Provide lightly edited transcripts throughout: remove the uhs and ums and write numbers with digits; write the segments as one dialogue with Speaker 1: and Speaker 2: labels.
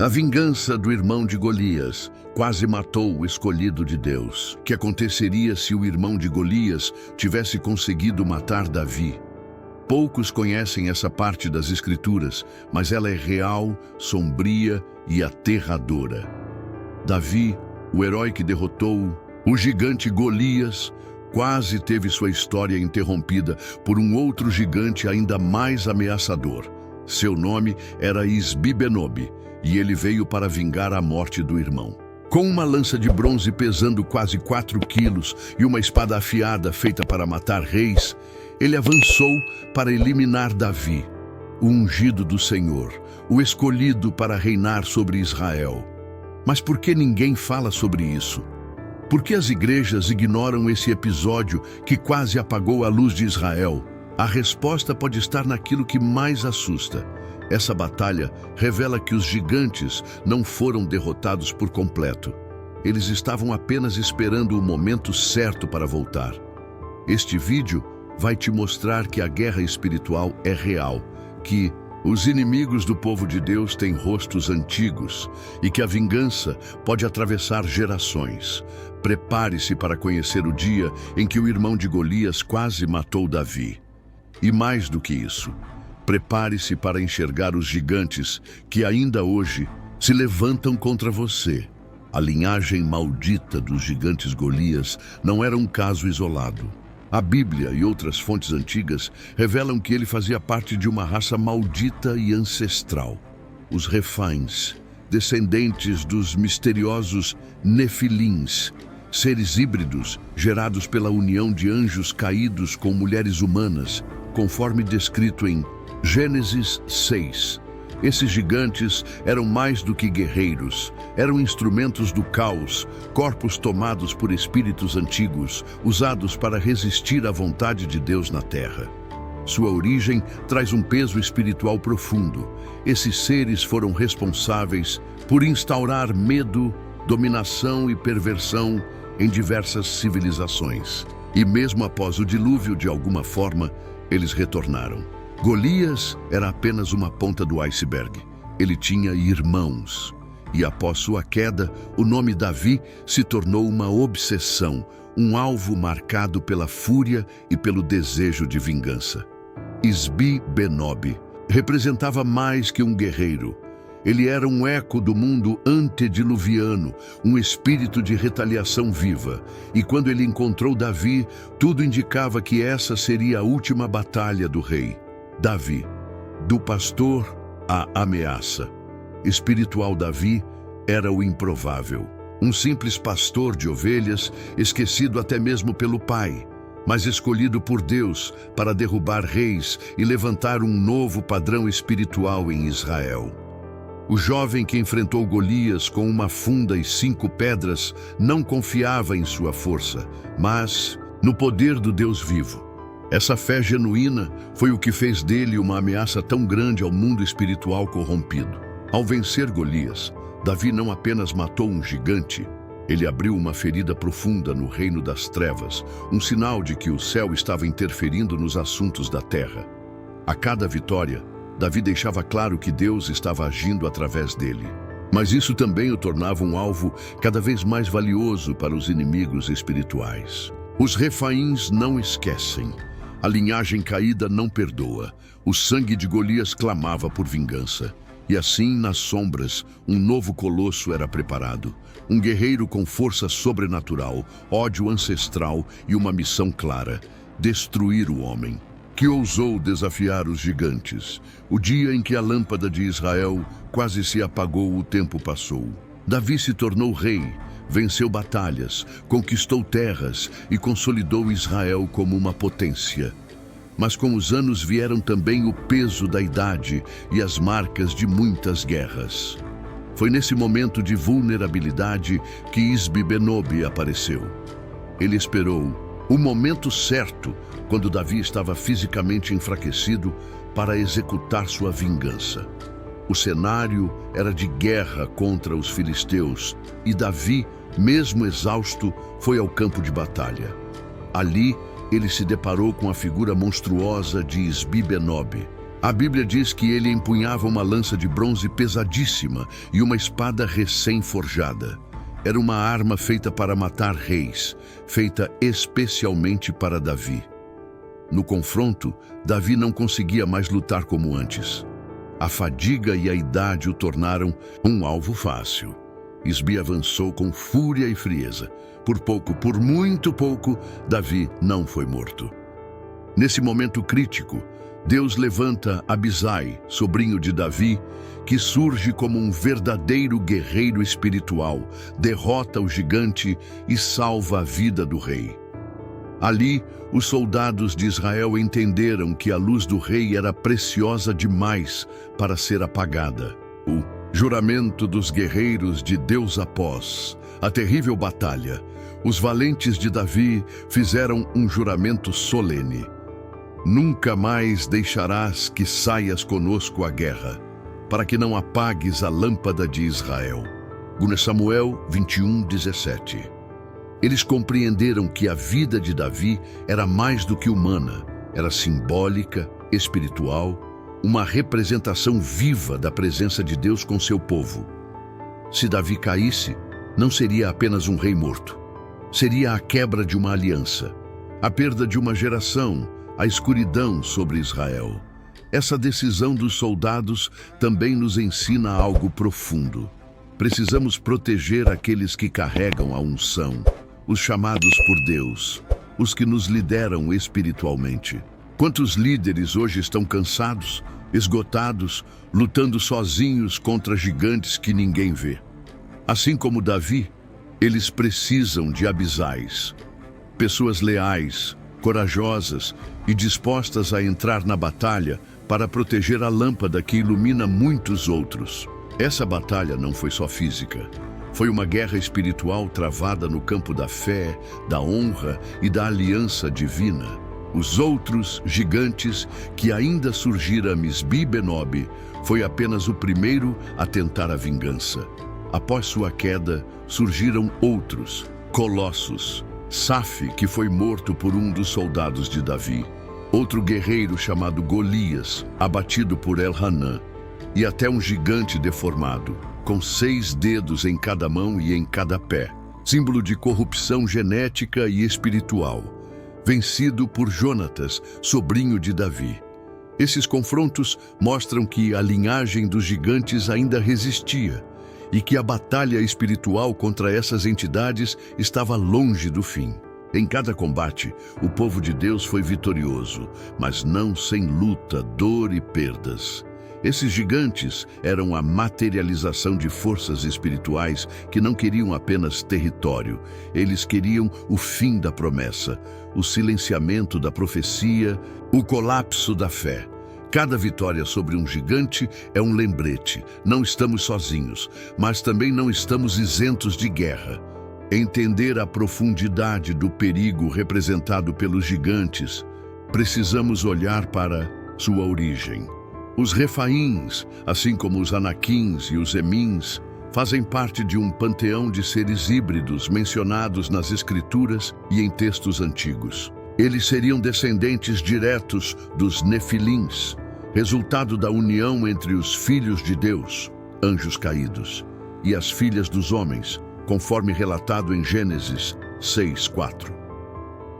Speaker 1: A vingança do irmão de Golias quase matou o escolhido de Deus. O que aconteceria se o irmão de Golias tivesse conseguido matar Davi? Poucos conhecem essa parte das Escrituras, mas ela é real, sombria e aterradora. Davi, o herói que derrotou o gigante Golias, quase teve sua história interrompida por um outro gigante ainda mais ameaçador. Seu nome era Isbi-Benob, e ele veio para vingar a morte do irmão. Com uma lança de bronze pesando quase 4 quilos e uma espada afiada feita para matar reis, ele avançou para eliminar Davi, o ungido do Senhor, o escolhido para reinar sobre Israel. Mas por que ninguém fala sobre isso? Por que as igrejas ignoram esse episódio que quase apagou a luz de Israel? A resposta pode estar naquilo que mais assusta. Essa batalha revela que os gigantes não foram derrotados por completo. Eles estavam apenas esperando o momento certo para voltar. Este vídeo vai te mostrar que a guerra espiritual é real, que os inimigos do povo de Deus têm rostos antigos e que a vingança pode atravessar gerações. Prepare-se para conhecer o dia em que o irmão de Golias quase matou Davi. E mais do que isso, prepare-se para enxergar os gigantes que ainda hoje se levantam contra você. A linhagem maldita dos gigantes Golias não era um caso isolado. A Bíblia e outras fontes antigas revelam que ele fazia parte de uma raça maldita e ancestral. Os Refaíns, descendentes dos misteriosos Nefilins, seres híbridos gerados pela união de anjos caídos com mulheres humanas, conforme descrito em Gênesis 6. Esses gigantes eram mais do que guerreiros, eram instrumentos do caos, corpos tomados por espíritos antigos, usados para resistir à vontade de Deus na terra. Sua origem traz um peso espiritual profundo. Esses seres foram responsáveis por instaurar medo, dominação e perversão em diversas civilizações. E mesmo após o dilúvio, de alguma forma, eles retornaram. Golias era apenas uma ponta do iceberg. Ele tinha irmãos. E após sua queda, o nome Davi se tornou uma obsessão, um alvo marcado pela fúria e pelo desejo de vingança. Isbi-Benob representava mais que um guerreiro. Ele era um eco do mundo antediluviano, um espírito de retaliação viva. E quando ele encontrou Davi, tudo indicava que essa seria a última batalha do rei. Davi, do pastor à ameaça. Espiritual Davi era o improvável. Um simples pastor de ovelhas, esquecido até mesmo pelo pai, mas escolhido por Deus para derrubar reis e levantar um novo padrão espiritual em Israel. O jovem que enfrentou Golias com uma funda e 5 pedras não confiava em sua força, mas no poder do Deus vivo. Essa fé genuína foi o que fez dele uma ameaça tão grande ao mundo espiritual corrompido. Ao vencer Golias, Davi não apenas matou um gigante, ele abriu uma ferida profunda no reino das trevas, um sinal de que o céu estava interferindo nos assuntos da terra. A cada vitória, Davi deixava claro que Deus estava agindo através dele. Mas isso também o tornava um alvo cada vez mais valioso para os inimigos espirituais. Os Refaíns não esquecem. A linhagem caída não perdoa. O sangue de Golias clamava por vingança. E assim, nas sombras, um novo colosso era preparado. Um guerreiro com força sobrenatural, ódio ancestral e uma missão clara: destruir o homem, que ousou desafiar os gigantes. O dia em que a lâmpada de Israel quase se apagou, o tempo passou. Davi se tornou rei, venceu batalhas, conquistou terras e consolidou Israel como uma potência. Mas com os anos vieram também o peso da idade e as marcas de muitas guerras. Foi nesse momento de vulnerabilidade que Isbi-Benob apareceu. Ele esperou o momento certo, quando Davi estava fisicamente enfraquecido, para executar sua vingança. O cenário era de guerra contra os filisteus e Davi, mesmo exausto, foi ao campo de batalha. Ali, ele se deparou com a figura monstruosa de Isbi-Benob. A Bíblia diz que ele empunhava uma lança de bronze pesadíssima e uma espada recém-forjada. Era uma arma feita para matar reis, feita especialmente para Davi. No confronto, Davi não conseguia mais lutar como antes. A fadiga e a idade o tornaram um alvo fácil. Isbi avançou com fúria e frieza. Por pouco, por muito pouco, Davi não foi morto. Nesse momento crítico, Deus levanta Abisai, sobrinho de Davi, que surge como um verdadeiro guerreiro espiritual, derrota o gigante e salva a vida do rei. Ali, os soldados de Israel entenderam que a luz do rei era preciosa demais para ser apagada. O juramento dos guerreiros de Deus após a terrível batalha, os valentes de Davi fizeram um juramento solene. Nunca mais deixarás que saias conosco à guerra, para que não apagues a lâmpada de Israel. 2 Samuel 21:17. Eles compreenderam que a vida de Davi era mais do que humana, era simbólica, espiritual, uma representação viva da presença de Deus com seu povo. Se Davi caísse, não seria apenas um rei morto. Seria a quebra de uma aliança, a perda de uma geração, a escuridão sobre Israel. Essa decisão dos soldados também nos ensina algo profundo. Precisamos proteger aqueles que carregam a unção, os chamados por Deus, os que nos lideram espiritualmente. Quantos líderes hoje estão cansados, esgotados, lutando sozinhos contra gigantes que ninguém vê? Assim como Davi, eles precisam de Abisais, pessoas leais, corajosas e dispostas a entrar na batalha para proteger a lâmpada que ilumina muitos outros. Essa batalha não foi só física. Foi uma guerra espiritual travada no campo da fé, da honra e da aliança divina. Os outros gigantes que ainda surgira Misbi Benob foi apenas o primeiro a tentar a vingança. Após sua queda, surgiram outros, colossos. Safi, que foi morto por um dos soldados de Davi. Outro guerreiro chamado Golias, abatido por El-Hanã. E até um gigante deformado, com 6 dedos em cada mão e em cada pé, símbolo de corrupção genética e espiritual, vencido por Jonatas, sobrinho de Davi. Esses confrontos mostram que a linhagem dos gigantes ainda resistia e que a batalha espiritual contra essas entidades estava longe do fim. Em cada combate, o povo de Deus foi vitorioso, mas não sem luta, dor e perdas. Esses gigantes eram a materialização de forças espirituais que não queriam apenas território. Eles queriam o fim da promessa, o silenciamento da profecia, o colapso da fé. Cada vitória sobre um gigante é um lembrete. Não estamos sozinhos, mas também não estamos isentos de guerra. Entender a profundidade do perigo representado pelos gigantes, precisamos olhar para sua origem. Os Refaíns, assim como os Anaquins e os Emins, fazem parte de um panteão de seres híbridos mencionados nas Escrituras e em textos antigos. Eles seriam descendentes diretos dos Nefilins, resultado da união entre os filhos de Deus, anjos caídos, e as filhas dos homens, conforme relatado em Gênesis 6:4.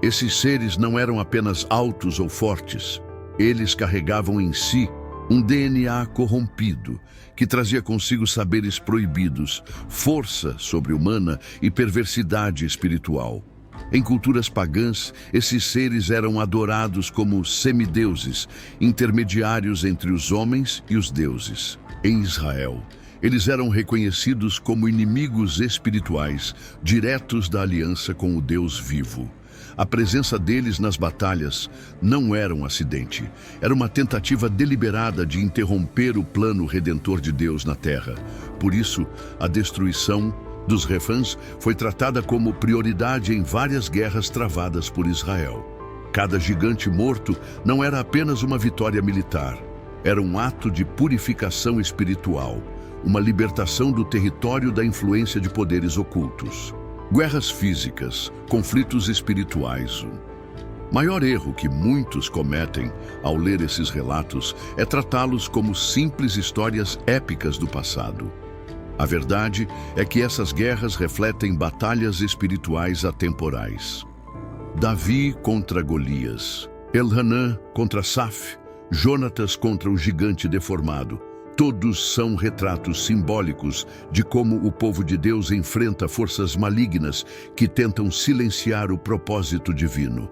Speaker 1: Esses seres não eram apenas altos ou fortes, eles carregavam em si um DNA corrompido, que trazia consigo saberes proibidos, força sobre-humana e perversidade espiritual. Em culturas pagãs, esses seres eram adorados como semideuses, intermediários entre os homens e os deuses. Em Israel, eles eram reconhecidos como inimigos espirituais, diretos da aliança com o Deus vivo. A presença deles nas batalhas não era um acidente, era uma tentativa deliberada de interromper o plano redentor de Deus na terra. Por isso, a destruição dos Refãs foi tratada como prioridade em várias guerras travadas por Israel. Cada gigante morto não era apenas uma vitória militar, era um ato de purificação espiritual, uma libertação do território da influência de poderes ocultos. Guerras físicas, conflitos espirituais. Maior erro que muitos cometem ao ler esses relatos é tratá-los como simples histórias épicas do passado. A verdade é que essas guerras refletem batalhas espirituais atemporais. Davi contra Golias, Elhanã contra Saf, Jonatas contra o gigante deformado. Todos são retratos simbólicos de como o povo de Deus enfrenta forças malignas que tentam silenciar o propósito divino.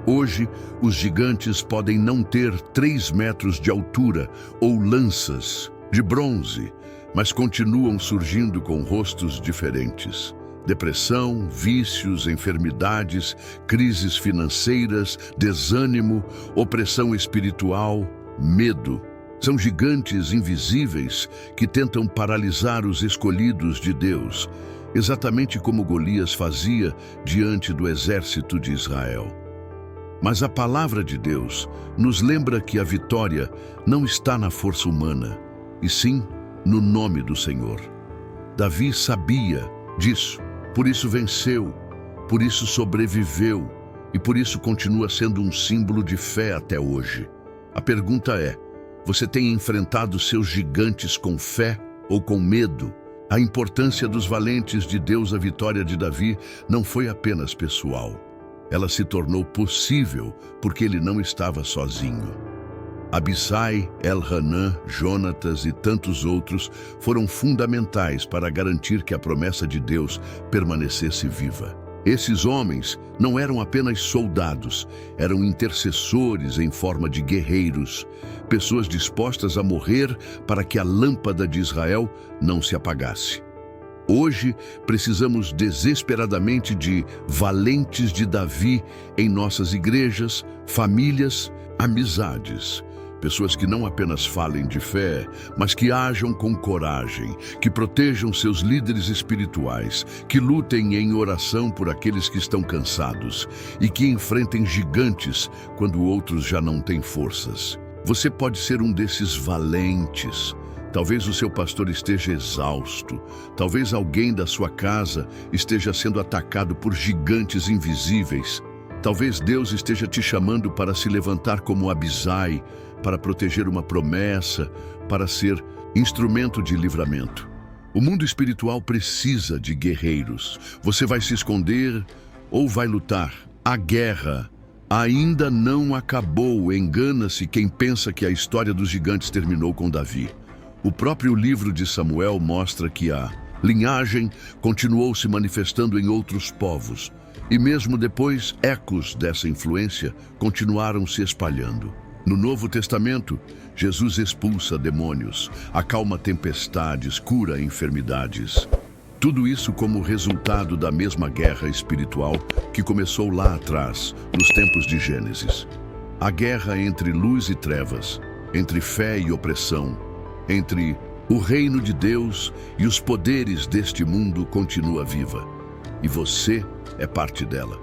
Speaker 1: Hoje, os gigantes podem não ter 3 metros de altura ou lanças de bronze, mas continuam surgindo com rostos diferentes. Depressão, vícios, enfermidades, crises financeiras, desânimo, opressão espiritual, medo. São gigantes invisíveis que tentam paralisar os escolhidos de Deus, exatamente como Golias fazia diante do exército de Israel. Mas a palavra de Deus nos lembra que a vitória não está na força humana, e sim no nome do Senhor. Davi sabia disso, por isso venceu, por isso sobreviveu e por isso continua sendo um símbolo de fé até hoje. A pergunta é: você tem enfrentado seus gigantes com fé ou com medo? A importância dos valentes de Deus, a vitória de Davi, não foi apenas pessoal. Ela se tornou possível porque ele não estava sozinho. Abissai, Elhanã, Jonatas e tantos outros foram fundamentais para garantir que a promessa de Deus permanecesse viva. Esses homens não eram apenas soldados, eram intercessores em forma de guerreiros, pessoas dispostas a morrer para que a lâmpada de Israel não se apagasse. Hoje, precisamos desesperadamente de valentes de Davi em nossas igrejas, famílias, amizades. Pessoas que não apenas falem de fé, mas que ajam com coragem, que protejam seus líderes espirituais, que lutem em oração por aqueles que estão cansados e que enfrentem gigantes quando outros já não têm forças. Você pode ser um desses valentes. Talvez o seu pastor esteja exausto. Talvez alguém da sua casa esteja sendo atacado por gigantes invisíveis. Talvez Deus esteja te chamando para se levantar como Abissai, para proteger uma promessa, para ser instrumento de livramento. O mundo espiritual precisa de guerreiros. Você vai se esconder ou vai lutar? A guerra ainda não acabou. Engana-se quem pensa que a história dos gigantes terminou com Davi. O próprio livro de Samuel mostra que a linhagem continuou se manifestando em outros povos, e mesmo depois, ecos dessa influência continuaram se espalhando. No Novo Testamento, Jesus expulsa demônios, acalma tempestades, cura enfermidades. Tudo isso como resultado da mesma guerra espiritual que começou lá atrás, nos tempos de Gênesis. A guerra entre luz e trevas, entre fé e opressão, entre o reino de Deus e os poderes deste mundo continua viva, e você é parte dela.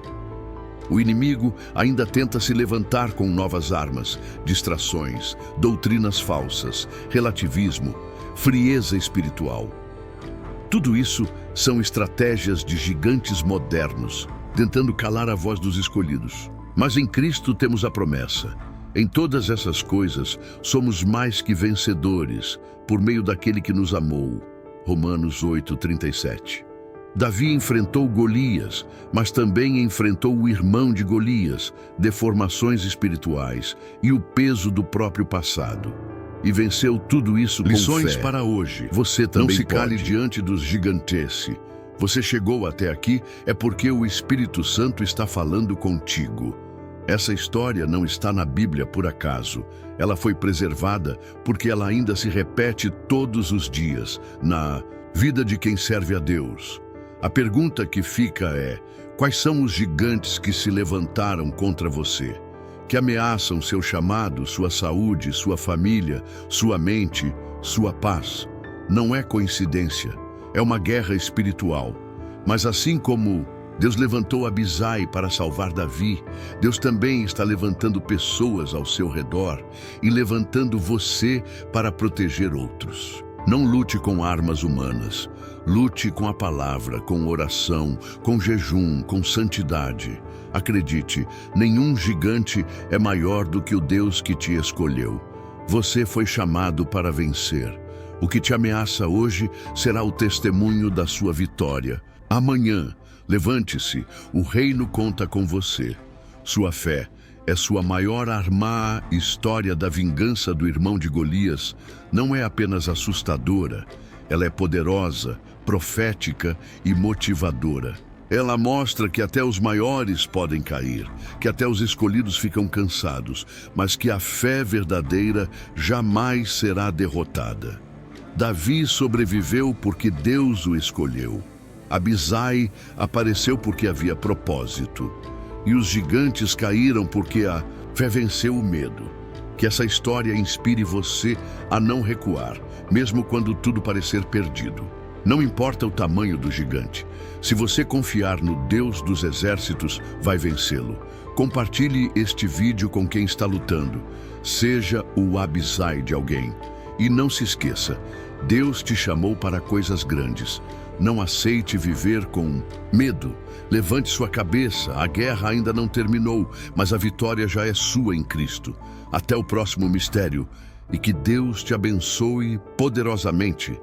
Speaker 1: O inimigo ainda tenta se levantar com novas armas, distrações, doutrinas falsas, relativismo, frieza espiritual. Tudo isso são estratégias de gigantes modernos, tentando calar a voz dos escolhidos. Mas em Cristo temos a promessa. Em todas essas coisas, somos mais que vencedores, por meio daquele que nos amou. Romanos 8:37. Davi enfrentou Golias, mas também enfrentou o irmão de Golias, deformações espirituais e o peso do próprio passado. E venceu tudo isso com
Speaker 2: Lições
Speaker 1: fé.
Speaker 2: para hoje.
Speaker 1: Você também
Speaker 2: Não se
Speaker 1: cale
Speaker 2: pode.
Speaker 1: diante dos gigantes. Você chegou até aqui é porque o Espírito Santo está falando contigo. Essa história não está na Bíblia por acaso. Ela foi preservada porque ela ainda se repete todos os dias na vida de quem serve a Deus. A pergunta que fica é: quais são os gigantes que se levantaram contra você, que ameaçam seu chamado, sua saúde, sua família, sua mente, sua paz? Não é coincidência, é uma guerra espiritual. Mas assim como Deus levantou Abissai para salvar Davi, Deus também está levantando pessoas ao seu redor e levantando você para proteger outros. Não lute com armas humanas. Lute com a palavra, com oração, com jejum, com santidade. Acredite, nenhum gigante é maior do que o Deus que te escolheu. Você foi chamado para vencer. O que te ameaça hoje será o testemunho da sua vitória. Amanhã, levante-se, o reino conta com você. Sua fé é sua maior arma. A história da vingança do irmão de Golias não é apenas assustadora, ela é poderosa, profética e motivadora. Ela mostra que até os maiores podem cair, que até os escolhidos ficam cansados, mas que a fé verdadeira jamais será derrotada. Davi sobreviveu porque Deus o escolheu. Abisai apareceu porque havia propósito. E os gigantes caíram porque a fé venceu o medo. Que essa história inspire você a não recuar, mesmo quando tudo parecer perdido. Não importa o tamanho do gigante. Se você confiar no Deus dos exércitos, vai vencê-lo. Compartilhe este vídeo com quem está lutando. Seja o Abisai de alguém. E não se esqueça, Deus te chamou para coisas grandes. Não aceite viver com medo. Levante sua cabeça, a guerra ainda não terminou, mas a vitória já é sua em Cristo. Até o próximo mistério e que Deus te abençoe poderosamente.